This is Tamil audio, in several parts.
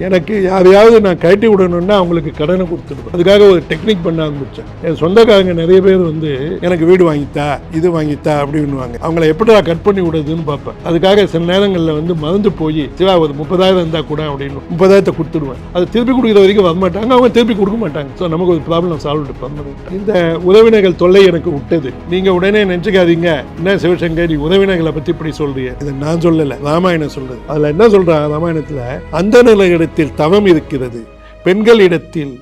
எனக்கு யாரையாவது நான் கட்டி விடணும்னா அவங்களுக்கு கடனை கொடுத்துருவேன். அதுக்காக ஒரு டெக்னிக் பண்ண ஆரம்பித்தேன். என் சொந்தக்காரங்க நிறைய பேர் வந்து எனக்கு வீடு வாங்கித்தா இது வாங்கித்தா அப்படின்னுவாங்க. அவங்கள எப்படி கட் பண்ணி விடுறதுன்னு பார்ப்பேன். அதுக்காக சில நேரங்களில் வந்து மறந்து போய் சிவா ஒரு 30,000 இருந்தால் கூட அப்படின்னு 30,000 கொடுத்துடுவேன். அது திருப்பி கொடுக்குற வரைக்கும் வரமாட்டாங்க, அவங்க திருப்பி கொடுக்க மாட்டாங்க. ஸோ நமக்கு ஒரு ப்ராப்ளம் சால்வ் பண்ணணும். இந்த உறவினர்கள் தொல்லை எனக்கு விட்டது. நீங்கள் உடனே நினச்சிக்காதீங்க, என்ன சிவசங்கர் நீ உறவினர்களை பற்றி இப்படி சொல்றீங்க. இதை நான் சொல்லலை, ராமாயணம் சொல்றது. அதில் என்ன சொல்கிறாங்க ராமாயணத்தில், அந்த நிலையிடத்தில் தவம் இருக்கிறது, பெண்களிடத்தில்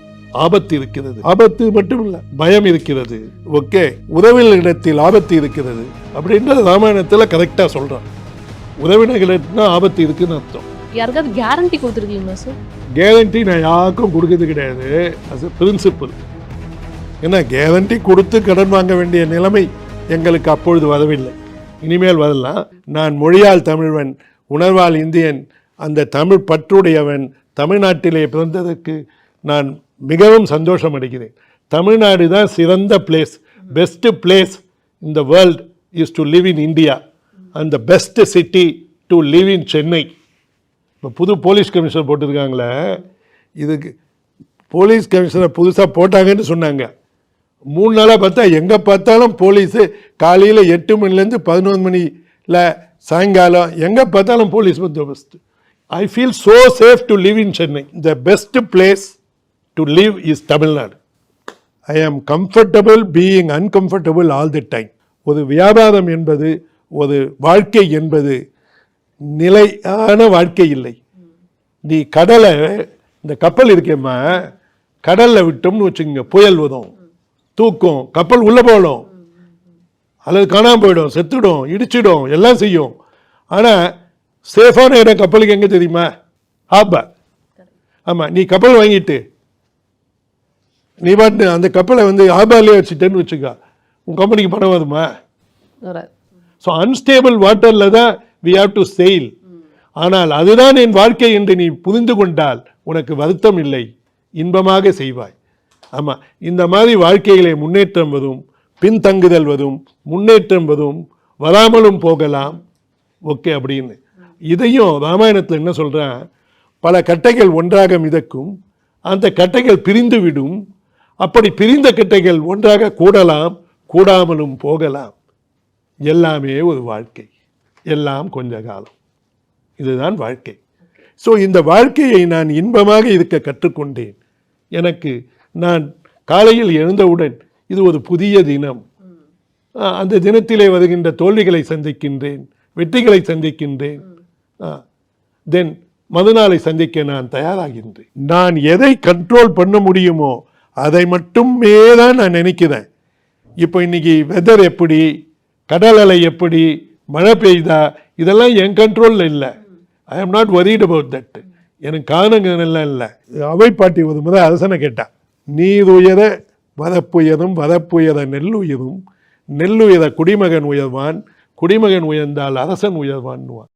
ஆபத்து இருக்கிறது. ஆபத்து மட்டும் இல்ல, பயம் இருக்கிறது. ஓகே, உறவினர்களிடத்தில் ஆபத்து இருக்கிறது அப்படின்ற ராமாயணத்துல கரெக்டா சொல்றான். உறவினர்களிடத்துல ஆபத்து இருக்குன்னு அர்த்தம். யாருக்காவது கேரண்டி கொடுத்துருக்கீங்களா சார்? கேரண்டி நான் யாருக்கும் கொடுக்கிறது கிடையாது. அது பிரின்சிபல். ஏன்னா கேரண்டி கொடுத்து கடன் வாங்க வேண்டிய நிலைமை எங்களுக்கு அப்பொழுது வரவில்லை. இனிமேல் வரலாம். நான் மொழியால் தமிழ்வன், உணர்வால் இந்தியன், அந்த தமிழ் பற்றுடையவன். தமிழ்நாட்டிலே பிறந்ததற்கு நான் மிகவும் சந்தோஷம் அடைகிறேன். தமிழ்நாடு தான் சிறந்த place. Best place in the world is to live in India and the best city to live in Chennai. இப்போ புது போலீஸ் கமிஷனர் போட்டிருக்காங்களே, இதுக்கு போலீஸ் கமிஷனர் புதுசாக போட்டாங்கன்னு சொன்னாங்க. 3 நாளாக பார்த்தா எங்கே பார்த்தாலும் போலீஸு காலையில் 8 மணிலேருந்து 11 மணியில் சாயங்காலம் எங்கே பார்த்தாலும் police பந்தோபஸ்து. I feel so safe to live in Chennai. The best place to live is Tamil Nadu. I am comfortable being uncomfortable all the time. ஒரு வியாபாரம் என்பது, ஒரு வாழ்க்கை என்பது நிலையான வாழ்க்கை இல்லை. நீ கடலை, இந்த கப்பல் இருக்கேம்மா, கடலில் விட்டோம்னு வச்சுக்கோங்க, புயல் வரும், தூக்கும், கப்பல் உள்ளே போகணும், அல்லது காணாமல் போயிடும், செத்துடும், இடிச்சிடும், எல்லாம் செய்யும். ஆனால் சேஃபான இடம் கப்பலுக்கு எங்கே தெரியுமா? ஹார்பர். ஆமாம், நீ கப்பல் வாங்கிட்டு நீ பாட்டு அந்த கப்பலை வந்து ஹார்பர்லேயே வச்சுட்டேன்னு வச்சுக்கா, உன் கம்பெனிக்கு பணம் வருமா? ஸோ அன்ஸ்டேபிள் வாட்டரில் தான் வி ஹாவ் டு செயில். ஆனால் அதுதான் என் வாழ்க்கை என்று நீ புரிந்து கொண்டால் உனக்கு வருத்தம் இல்லை, இன்பமாக செய்வாய். ஆமாம், இந்த மாதிரி வாழ்க்கையிலே முன்னேற்றம் வரும், பின்தங்குதல் வரும், முன்னேற்றம் வரும், வராமலும் போகலாம். ஓகே அப்படின்னு இதையும் ராமாயணத்தில் என்ன சொல்கிறான், பல கட்டைகள் ஒன்றாக மிதக்கும், அந்த கட்டைகள் பிரிந்து விடும், அப்படி பிரிந்த கட்டைகள் ஒன்றாக கூடலாம், கூடாமலும் போகலாம். எல்லாமே ஒரு வாழ்க்கை, எல்லாம் கொஞ்ச காலம், இதுதான் வாழ்க்கை. ஸோ இந்த வாழ்க்கையை நான் இன்பமாக இருக்க கற்றுக்கொண்டேன். எனக்கு நான் காலையில் எழுந்தவுடன் இது ஒரு புதிய தினம், அந்த தினத்திலே வருகின்ற தோல்விகளை சந்திக்கின்றேன், வெற்றிகளை சந்திக்கின்றேன், தென் மறுநாளை சந்திக்க நான் தயாராகின்றேன். நான் எதை கண்ட்ரோல் பண்ண முடியுமோ அதை மட்டுமே தான் நான் நினைக்கிறேன். இப்போ இன்னைக்கு வெதர் எப்படி, கடல் அலை எப்படி, மழை பெய்தா, இதெல்லாம் என் கண்ட்ரோலில் இல்லை. ஐ am not worried about that. எனக்கு காரணங்கள்லாம் இல்லை. அவை பாட்டி ஒரு முறை அரசனை கேட்டா, நீர் உயர வரப்புயரும், வரப்புயர நெல்லுயரும், நெல்லுயர குடிமகன் உயர்வான், குடிமகன் உயர்ந்தால் அரசன் உயர்வான்னுவான்.